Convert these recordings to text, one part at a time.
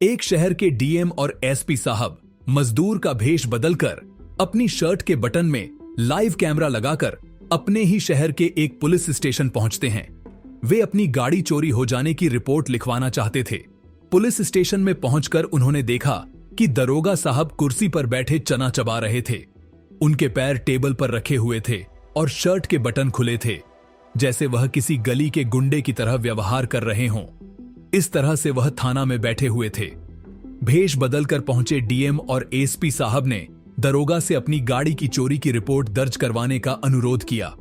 एक शहर के डीएम और एसपी साहब मजदूर का भेष बदलकर अपनी शर्ट के बटन में लाइव कैमरा लगाकर अपने ही शहर के एक पुलिस स्टेशन पहुंचते हैं। वे अपनी गाड़ी चोरी हो जाने की रिपोर्ट लिखवाना चाहते थे। पुलिस स्टेशन में पहुंचकर उन्होंने देखा कि दरोगा साहब कुर्सी पर बैठे चना चबा रहे थे। उनके पैर टेबल पर रखे हुए थे और शर्ट के बटन खुले थे, जैसे वह किसी गली के गुंडे की तरह व्यवहार कर रहे हों। इस तरह से वह थाना में बैठे हुए थे। भेष बदलकर पहुंचे डीएम और एसपी साहब ने दरोगा से अपनी गाड़ी की चोरी की रिपोर्ट दर्ज करवाने का अनुरोध किया,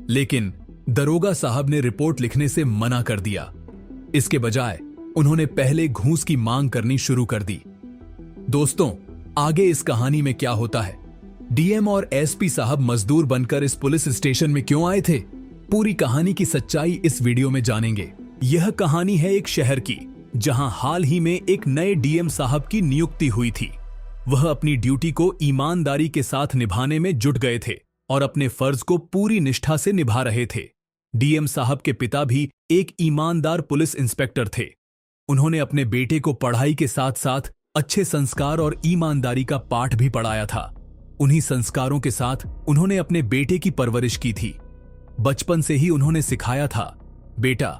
लेकिन दरोगा साहब ने रिपोर्ट लिखने से मना कर दिया। इसके बजाय उन्होंने पहले घूस की मांग करनी शुरू कर दी। दोस्तों, आगे इस कहानी में क्या होता है? डीएम और एसपी साहब मजदूर बनकर इस पुलिस स्टेशन में क्यों आए थे? पूरी कहानी की सच्चाई इस वीडियो में जानेंगे। यह कहानी है एक शहर की, जहां हाल ही में एक नए डीएम साहब की नियुक्ति हुई थी। वह अपनी ड्यूटी को ईमानदारी के साथ निभाने में जुट गए थे और अपने फर्ज को पूरी निष्ठा से निभा रहे थे। डीएम साहब के पिता भी एक ईमानदार पुलिस इंस्पेक्टर थे। उन्होंने अपने बेटे को पढ़ाई के साथ साथ अच्छे संस्कार और ईमानदारी का पाठ भी पढ़ाया था। उन्हीं संस्कारों के साथ उन्होंने अपने बेटे की परवरिश की थी। बचपन से ही उन्होंने सिखाया था, बेटा,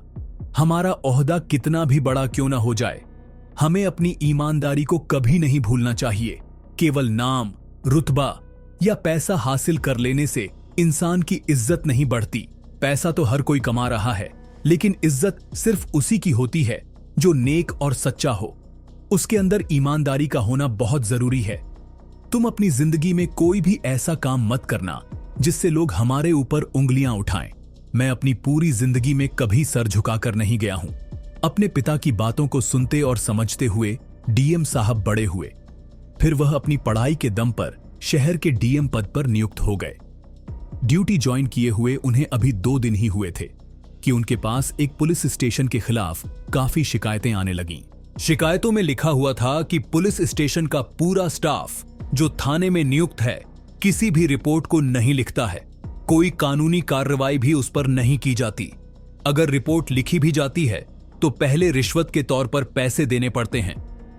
हमारा ओहदा कितना भी बड़ा क्यों ना हो जाए, हमें अपनी ईमानदारी को कभी नहीं भूलना चाहिए। केवल नाम, रुतबा या पैसा हासिल कर लेने से इंसान की इज्जत नहीं बढ़ती। पैसा तो हर कोई कमा रहा है, लेकिन इज्जत सिर्फ उसी की होती है जो नेक और सच्चा हो। उसके अंदर ईमानदारी का होना बहुत जरूरी है। तुम अपनी जिंदगी में कोई भी ऐसा काम मत करना जिससे लोग हमारे ऊपर उंगलियां उठाएं। मैं अपनी पूरी जिंदगी में कभी सर झुकाकर नहीं गया हूं। अपने पिता की बातों को सुनते और समझते हुए डीएम साहब बड़े हुए। फिर वह अपनी पढ़ाई के दम पर शहर के डीएम पद पर नियुक्त हो गए। ड्यूटी ज्वाइन किए हुए उन्हें अभी 2 दिन ही हुए थे कि उनके पास एक पुलिस स्टेशन के खिलाफ काफी शिकायतें आने लगीं। शिकायतों में लिखा हुआ था कि पुलिस स्टेशन का पूरा स्टाफ जो थाने में नियुक्त है किसी भी रिपोर्ट को नहीं लिखता है। कोई कानूनी कार्रवाई भी उस पर नहीं की जाती। अगर रिपोर्ट लिखी भी जाती है तो पहले रिश्वत के तौर पर पैसे देने पड़ते हैं,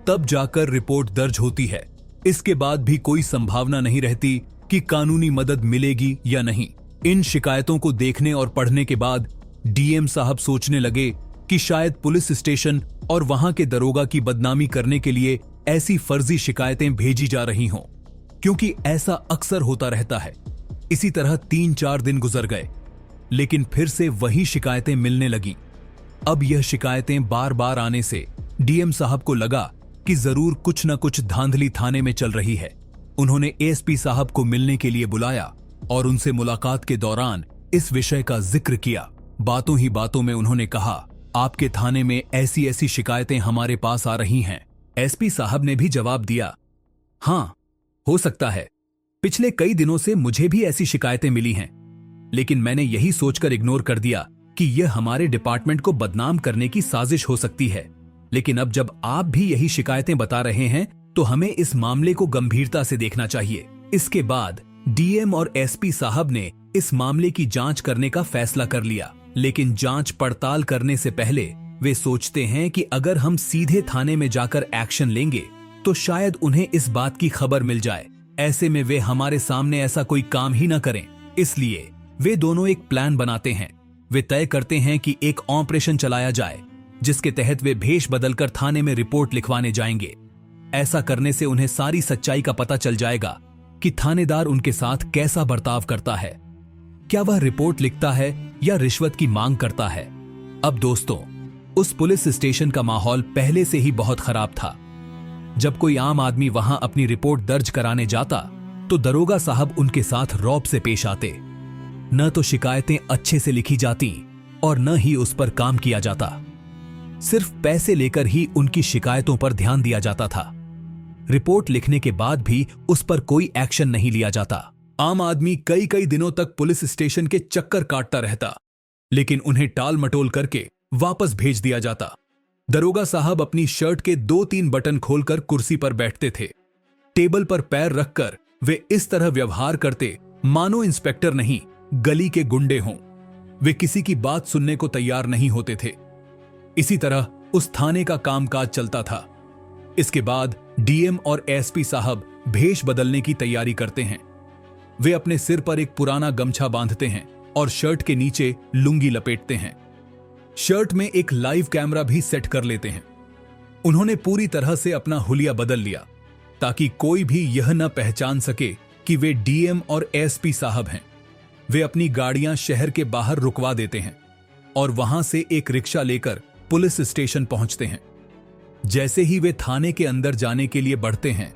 तब जाकर रिपोर्ट दर्ज होती है। इसके बाद भी कोई संभावना नहीं रहती कि कानूनी मदद मिलेगी या नहीं। इन शिकायतों को देखने और पढ़ने के बाद डीएम साहब सोचने लगे कि शायद पुलिस स्टेशन और वहां के दरोगा की बदनामी करने के लिए ऐसी फर्जी शिकायतें भेजी जा रही हों, क्योंकि ऐसा अक्सर होता रहता है। इसी तरह 3-4 दिन गुजर गए, लेकिन फिर से वही शिकायतें मिलने लगीं। अब यह शिकायतें बार बार आने से डीएम साहब को लगा कि जरूर कुछ न कुछ धांधली थाने में चल रही है। उन्होंने एसपी साहब को मिलने के लिए बुलाया और उनसे मुलाकात के दौरान इस विषय का जिक्र किया। बातों ही बातों में उन्होंने कहा, आपके थाने में ऐसी ऐसी शिकायतें हमारे पास आ रही हैं। एसपी साहब ने भी जवाब दिया, हाँ, हो सकता है। पिछले कई दिनों से मुझे भी ऐसी शिकायतें मिली हैं, लेकिन मैंने यही सोचकर इग्नोर कर दिया कि यह हमारे डिपार्टमेंट को बदनाम करने की साजिश हो सकती है। लेकिन अब जब आप भी यही शिकायतें बता रहे हैं तो हमें इस मामले को गंभीरता से देखना चाहिए। इसके बाद डीएम और एसपी साहब ने इस मामले की जांच करने का फैसला कर लिया, लेकिन जांच पड़ताल करने से पहले वे सोचते हैं कि अगर हम सीधे थाने में जाकर एक्शन लेंगे तो शायद उन्हें इस बात की खबर मिल जाए। ऐसे में वे हमारे सामने ऐसा कोई काम ही ना करें। इसलिए वे दोनों एक प्लान बनाते हैं। वे तय करते हैं कि एक ऑपरेशन चलाया जाए, जिसके तहत वे भेष बदलकर थाने में रिपोर्ट लिखवाने जाएंगे। ऐसा करने से उन्हें सारी सच्चाई का पता चल जाएगा कि थानेदार उनके साथ कैसा बर्ताव करता है। क्या वह रिपोर्ट लिखता है या रिश्वत की मांग करता है? अब दोस्तों, उस पुलिस स्टेशन का माहौल पहले से ही बहुत खराब था। जब कोई आम आदमी वहां अपनी रिपोर्ट दर्ज कराने जाता तो दरोगा साहब उनके साथ रौब से पेश आते। न तो शिकायतें अच्छे से लिखी जाती और न ही उस पर काम किया जाता। सिर्फ पैसे लेकर ही उनकी शिकायतों पर ध्यान दिया जाता था। रिपोर्ट लिखने के बाद भी उस पर कोई एक्शन नहीं लिया जाता। आम आदमी कई कई दिनों तक पुलिस स्टेशन के चक्कर काटता रहता, लेकिन उन्हें टाल मटोल करके वापस भेज दिया जाता। दरोगा साहब अपनी शर्ट के 2-3 बटन खोलकर कुर्सी पर बैठते थे। टेबल पर पैर रखकर वे इस तरह व्यवहार करते मानो इंस्पेक्टर नहीं, गली के गुंडे हों। वे किसी की बात सुनने को तैयार नहीं होते थे। इसी तरह उस थाने का कामकाज चलता था। इसके बाद डीएम और एसपी साहब भेष बदलने की तैयारी करते हैं। वे अपने सिर पर एक पुराना गमछा बांधते हैं और शर्ट के नीचे लुंगी लपेटते हैं। शर्ट में एक लाइव कैमरा भी सेट कर लेते हैं। उन्होंने पूरी तरह से अपना हुलिया बदल लिया ताकि कोई भी यह न पहचान सके कि वे डीएम और एसपी साहब हैं। वे अपनी गाड़ियां शहर के बाहर रुकवा देते हैं और वहां से एक रिक्शा लेकर पुलिस स्टेशन पहुंचते हैं। जैसे ही वे थाने के अंदर जाने के लिए बढ़ते हैं,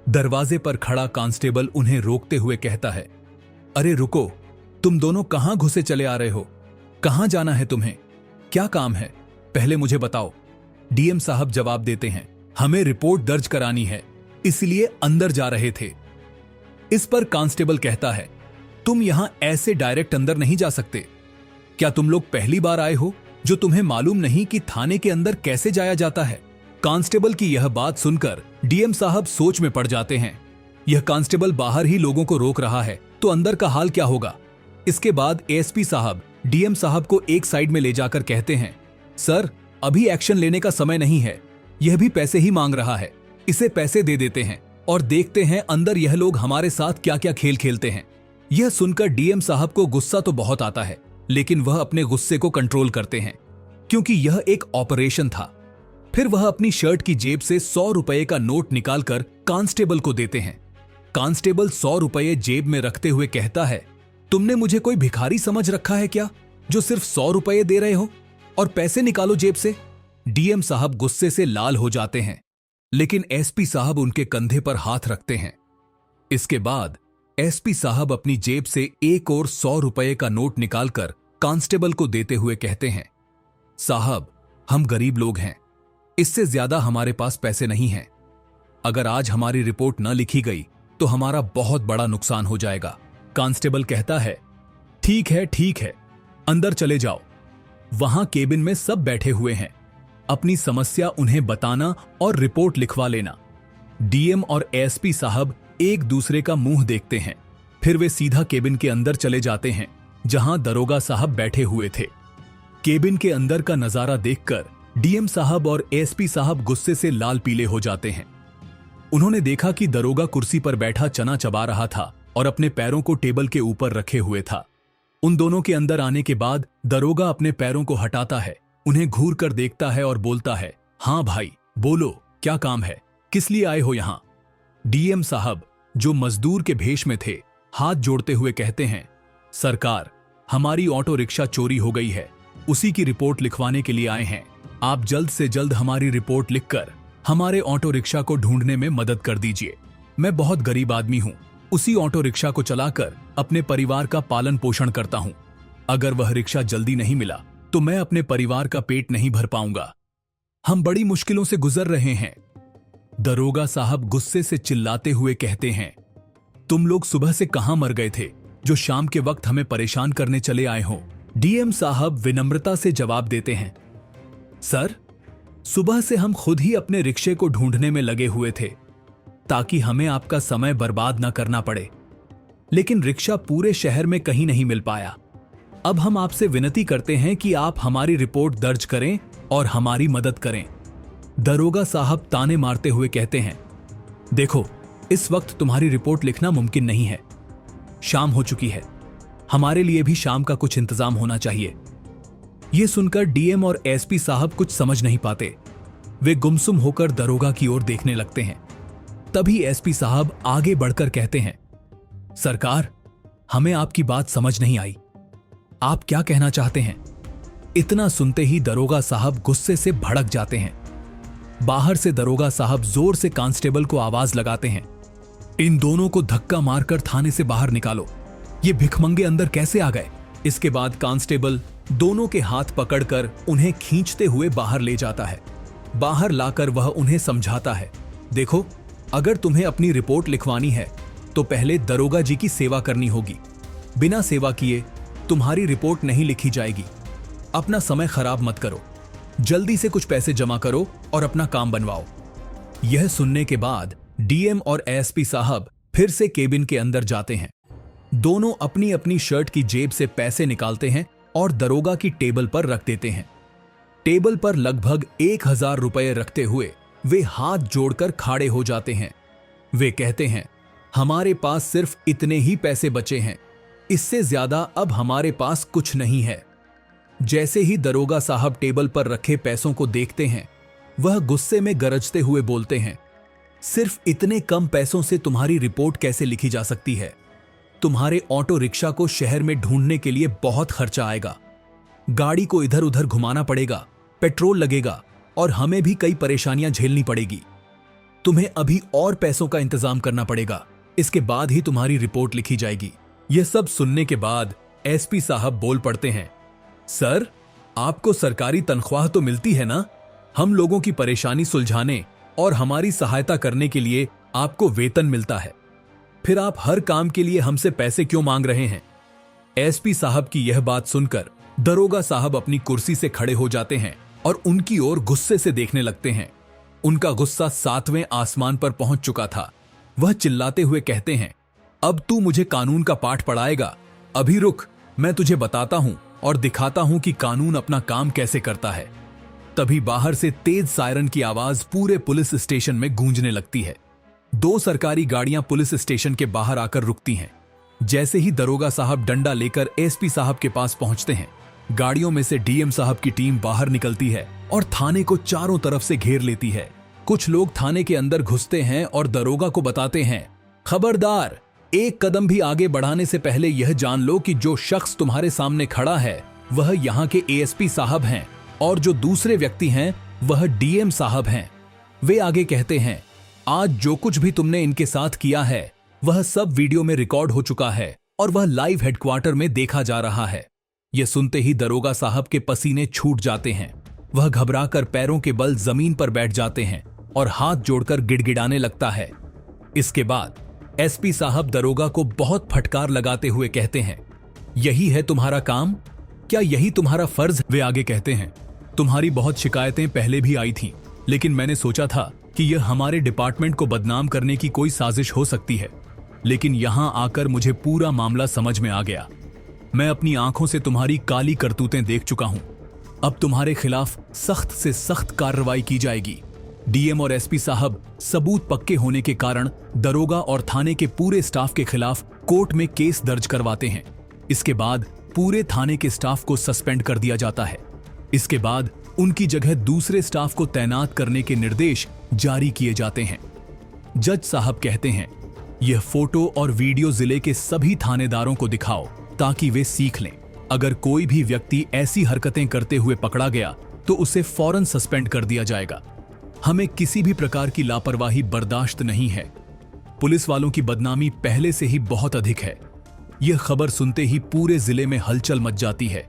दरवाजे पर खड़ा कांस्टेबल उन्हें रोकते हुए कहता है, अरे रुको, तुम दोनों कहां घुसे चले आ रहे हो? कहां जाना है तुम्हें? क्या काम है? पहले मुझे बताओ। डीएम साहब जवाब देते हैं, हमें रिपोर्ट दर्ज करानी है, इसलिए अंदर जा रहे थे। इस पर कांस्टेबल कहता है, तुम यहां ऐसे डायरेक्ट अंदर नहीं जा सकते। क्या तुम लोग पहली बार आए हो जो तुम्हें मालूम नहीं कि थाने के अंदर कैसे जाया जाता है? कांस्टेबल की यह बात सुनकर डीएम साहब सोच में पड़ जाते हैं। यह कांस्टेबल बाहर ही लोगों को रोक रहा है तो अंदर का हाल क्या होगा? इसके बाद एसपी साहब डीएम साहब को एक साइड में ले जाकर कहते हैं, सर, अभी एक्शन लेने का समय नहीं है। यह भी पैसे ही मांग रहा है, इसे पैसे दे देते हैं और देखते हैं अंदर यह लोग हमारे साथ क्या क्या खेल खेलते हैं। यह सुनकर डीएम साहब को गुस्सा तो बहुत आता है, लेकिन वह अपने गुस्से को कंट्रोल करते हैं क्योंकि यह एक ऑपरेशन था। फिर वह अपनी शर्ट की जेब से 100 रुपए का नोट निकालकर कांस्टेबल को देते हैं। कांस्टेबल 100 रुपए जेब में रखते हुए कहता है, तुमने मुझे कोई भिखारी समझ रखा है क्या, जो सिर्फ 100 रुपए दे रहे हो? और पैसे निकालो जेब से। डीएम साहब गुस्से से लाल हो जाते हैं, लेकिन एसपी साहब उनके कंधे पर हाथ रखते हैं। इसके बाद एसपी साहब अपनी जेब से एक और 100 रुपए का नोट निकालकर कांस्टेबल को देते हुए कहते हैं, साहब, हम गरीब लोग हैं, इससे ज्यादा हमारे पास पैसे नहीं हैं। अगर आज हमारी रिपोर्ट न लिखी गई तो हमारा बहुत बड़ा नुकसान हो जाएगा। कांस्टेबल कहता है, ठीक है, अंदर चले जाओ। वहां केबिन में सब बैठे हुए हैं, अपनी समस्या उन्हें बताना और रिपोर्ट लिखवा लेना। डीएम और एसपी साहब एक दूसरे का मुंह देखते हैं, फिर वे सीधा केबिन के अंदर चले जाते हैं जहां दरोगा साहब बैठे हुए थे। केबिन के अंदर का नजारा देखकर डीएम साहब और एसपी साहब गुस्से से लाल पीले हो जाते हैं। उन्होंने देखा कि दरोगा कुर्सी पर बैठा चना चबा रहा था और अपने पैरों को टेबल के ऊपर रखे हुए था। उन दोनों के अंदर आने के बाद दरोगा अपने पैरों को हटाता है, उन्हें घूर कर देखता है और बोलता है, हाँ भाई, बोलो, क्या काम है? किस लिए आए हो यहां? डीएम साहब, जो मजदूर के भेष में थे, हाथ जोड़ते हुए कहते हैं, सरकार, हमारी ऑटो रिक्शा चोरी हो गई है, उसी की रिपोर्ट लिखवाने के लिए आए हैं। आप जल्द से जल्द हमारी रिपोर्ट लिखकर हमारे ऑटो रिक्शा को ढूंढने में मदद कर दीजिए। मैं बहुत गरीब आदमी हूं, उसी ऑटो रिक्शा को चलाकर अपने परिवार का पालन पोषण करता हूं। अगर वह रिक्शा जल्दी नहीं मिला तो मैं अपने परिवार का पेट नहीं भर पाऊंगा। हम बड़ी मुश्किलों से गुजर रहे हैं। दरोगा साहब गुस्से से चिल्लाते हुए कहते हैं, तुम लोग सुबह से कहां मर गए थे जो शाम के वक्त हमें परेशान करने चले आए हो? डीएम साहब विनम्रता से जवाब देते हैं, सर, सुबह से हम खुद ही अपने रिक्शे को ढूंढने में लगे हुए थे ताकि हमें आपका समय बर्बाद न करना पड़े, लेकिन रिक्शा पूरे शहर में कहीं नहीं मिल पाया। अब हम आपसे विनती करते हैं कि आप हमारी रिपोर्ट दर्ज करें और हमारी मदद करें। दरोगा साहब ताने मारते हुए कहते हैं, देखो, इस वक्त तुम्हारी रिपोर्ट लिखना मुमकिन नहीं है। शाम हो चुकी है, हमारे लिए भी शाम का कुछ इंतजाम होना चाहिए। यह सुनकर डीएम और एसपी साहब कुछ समझ नहीं पाते। वे गुमसुम होकर दरोगा की ओर देखने लगते हैं। तभी एसपी साहब आगे बढ़कर कहते हैं, सरकार, हमें आपकी बात समझ नहीं आई। आप क्या कहना चाहते हैं? इतना सुनते ही दरोगा साहब गुस्से से भड़क जाते हैं। बाहर से दरोगा साहब जोर से कांस्टेबल को आवाज लगाते हैं, इन दोनों को धक्का मारकर थाने से बाहर निकालो। ये भिखमंगे अंदर कैसे आ गए? इसके बाद कांस्टेबल दोनों के हाथ पकड़कर उन्हें खींचते हुए बाहर ले जाता है। बाहर लाकर वह उन्हें समझाता है, देखो, अगर तुम्हें अपनी रिपोर्ट लिखवानी है तो पहले दरोगा जी की सेवा करनी होगी। बिना सेवा किए तुम्हारी रिपोर्ट नहीं लिखी जाएगी। अपना समय खराब मत करो, जल्दी से कुछ पैसे जमा करो और अपना काम बनवाओ। यह सुनने के बाद डीएम और एसपी साहब फिर से केबिन के अंदर जाते हैं। दोनों अपनी अपनी शर्ट की जेब से पैसे निकालते हैं और दरोगा की टेबल पर रख देते हैं। टेबल पर लगभग 1000 रुपए रखते हुए वे हाथ जोड़कर खड़े हो जाते हैं। वे कहते हैं, हमारे पास सिर्फ इतने ही पैसे बचे हैं, इससे ज्यादा अब हमारे पास कुछ नहीं है। जैसे ही दरोगा साहब टेबल पर रखे पैसों को देखते हैं, वह गुस्से में गरजते हुए बोलते हैं, सिर्फ इतने कम पैसों से तुम्हारी रिपोर्ट कैसे लिखी जा सकती है? तुम्हारे ऑटो रिक्शा को शहर में ढूंढने के लिए बहुत खर्चा आएगा, गाड़ी को इधर उधर घुमाना पड़ेगा, पेट्रोल लगेगा और हमें भी कई परेशानियां झेलनी पड़ेगी। तुम्हें अभी और पैसों का इंतजाम करना पड़ेगा, इसके बाद ही तुम्हारी रिपोर्ट लिखी जाएगी। यह सब सुनने के बाद एसपी साहब बोल पड़ते हैं, सर, आपको सरकारी तनख्वाह तो मिलती है ना? हम लोगों की परेशानी सुलझाने और हमारी सहायता करने के लिए आपको वेतन मिलता है, फिर आप हर काम के लिए हमसे पैसे क्यों मांग रहे हैं? एसपी साहब की यह बात सुनकर दरोगा साहब अपनी कुर्सी से खड़े हो जाते हैं और उनकी ओर गुस्से से देखने लगते हैं। उनका गुस्सा 7वें आसमान पर पहुंच चुका था। वह चिल्लाते हुए कहते हैं, अब तू मुझे कानून का पाठ पढ़ाएगा? अभी रुक, मैं तुझे बताता हूं और दिखाता हूं कि कानून अपना काम कैसे करता है। तभी बाहर से तेज सायरन की आवाज पूरे पुलिस स्टेशन में गूंजने लगती है। 2 सरकारी गाड़ियां पुलिस स्टेशन के बाहर आकर रुकती हैं। जैसे ही दरोगा साहब डंडा लेकर एसपी साहब के पास पहुंचते हैं, गाड़ियों में से डीएम साहब की टीम बाहर निकलती है और थाने को चारों तरफ से घेर लेती है। कुछ लोग थाने के अंदर घुसते हैं और दरोगा को बताते हैं, खबरदार, एक कदम भी आगे बढ़ाने से पहले यह जान लो कि जो शख्स तुम्हारे सामने खड़ा है वह यहाँ के एएसपी साहब हैं और जो दूसरे व्यक्ति हैं वह डीएम साहब हैं। वे आगे कहते हैं, आज जो कुछ भी तुमने इनके साथ किया है वह सब वीडियो में रिकॉर्ड हो चुका है और वह लाइव हेडक्वार्टर में देखा जा रहा है। यह सुनते ही दरोगा साहब के पसीने छूट जाते हैं। वह घबराकर पैरों के बल जमीन पर बैठ जाते हैं और हाथ जोड़कर गिड़गिड़ाने लगता है। इसके बाद एसपी साहब दरोगा को बहुत फटकार लगाते हुए कहते हैं, यही है तुम्हारा काम? क्या यही तुम्हारा फर्ज? वे आगे कहते हैं, तुम्हारी बहुत शिकायतें पहले भी आई थीं, लेकिन मैंने सोचा था कि यह हमारे डिपार्टमेंट को बदनाम करने की कोई साजिश हो सकती है, लेकिन यहां आकर मुझे पूरा मामला समझ में आ गया। मैं अपनी आंखों से तुम्हारी काली करतूतें देख चुका हूं। अब तुम्हारे खिलाफ सख्त से सख्त कार्रवाई की जाएगी। डीएम और एसपी साहब सबूत पक्के होने के कारण दरोगा और थाने के पूरे स्टाफ के खिलाफ कोर्ट में केस दर्ज करवाते हैं। इसके बाद पूरे थाने के स्टाफ को सस्पेंड कर दिया जाता है। इसके बाद उनकी जगह दूसरे स्टाफ को तैनात करने के निर्देश जारी किए जाते हैं। जज साहब कहते हैं, यह फोटो और वीडियो जिले के सभी थानेदारों को दिखाओ ताकि वे सीख लें। अगर कोई भी व्यक्ति ऐसी हरकतें करते हुए पकड़ा गया तो उसे फौरन सस्पेंड कर दिया जाएगा। हमें किसी भी प्रकार की लापरवाही बर्दाश्त नहीं है। पुलिस वालों की बदनामी पहले से ही बहुत अधिक है। यह खबर सुनते ही पूरे जिले में हलचल मच जाती है।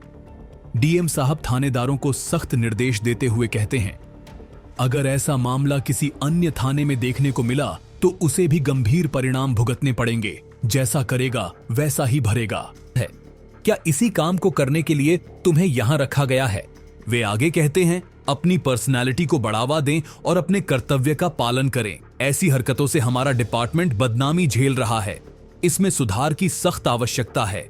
डीएम साहब थानेदारों को सख्त निर्देश देते हुए कहते हैं, अगर ऐसा मामला किसी अन्य थाने में देखने को मिला तो उसे भी गंभीर परिणाम भुगतने पड़ेंगे। जैसा करेगा वैसा ही भरेगा। है क्या इसी काम को करने के लिए तुम्हें यहां रखा गया है? वे आगे कहते हैं, अपनी पर्सनालिटी को बढ़ावा दें और अपने कर्तव्य का पालन करें। ऐसी हरकतों से हमारा डिपार्टमेंट बदनामी झेल रहा है। इसमें सुधार की सख्त आवश्यकता है।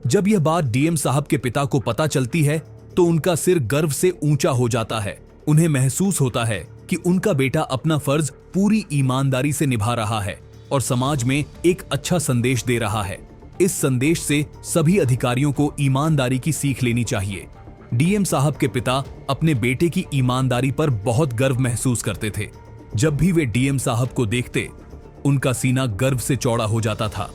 जब यह बात डीएम साहब के पिता को पता चलती है तो उनका सिर गर्व से ऊंचा हो जाता है। उन्हें महसूस होता है कि उनका बेटा अपना फर्ज पूरी ईमानदारी से निभा रहा है और समाज में एक अच्छा संदेश दे रहा है। इस संदेश से सभी अधिकारियों को ईमानदारी की सीख लेनी चाहिए। डीएम साहब के पिता अपने बेटे की ईमानदारी पर बहुत गर्व महसूस करते थे। जब भी वे डीएम साहब को देखते, उनका सीना गर्व से चौड़ा हो जाता था।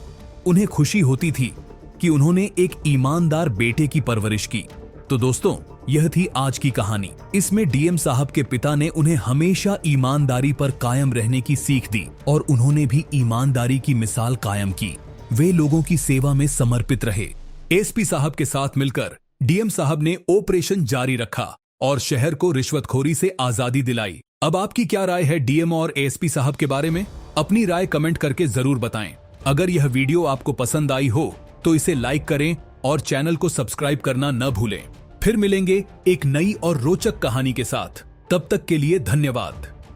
उन्हें खुशी होती थी कि उन्होंने एक ईमानदार बेटे की परवरिश की। तो दोस्तों, यह थी आज की कहानी। इसमें डीएम साहब के पिता ने उन्हें हमेशा ईमानदारी पर कायम रहने की सीख दी और उन्होंने भी ईमानदारी की मिसाल कायम की। वे लोगों की सेवा में समर्पित रहे। एसपी साहब के साथ मिलकर डीएम साहब ने ऑपरेशन जारी रखा और शहर को रिश्वतखोरी से आजादी दिलाई। अब आपकी क्या राय है डीएम और एसपी साहब के बारे में? अपनी राय कमेंट करके जरूर बताएं। अगर यह वीडियो आपको पसंद आई हो तो इसे लाइक करें और चैनल को सब्सक्राइब करना न भूलें। फिर मिलेंगे एक नई और रोचक कहानी के साथ। तब तक के लिए धन्यवाद।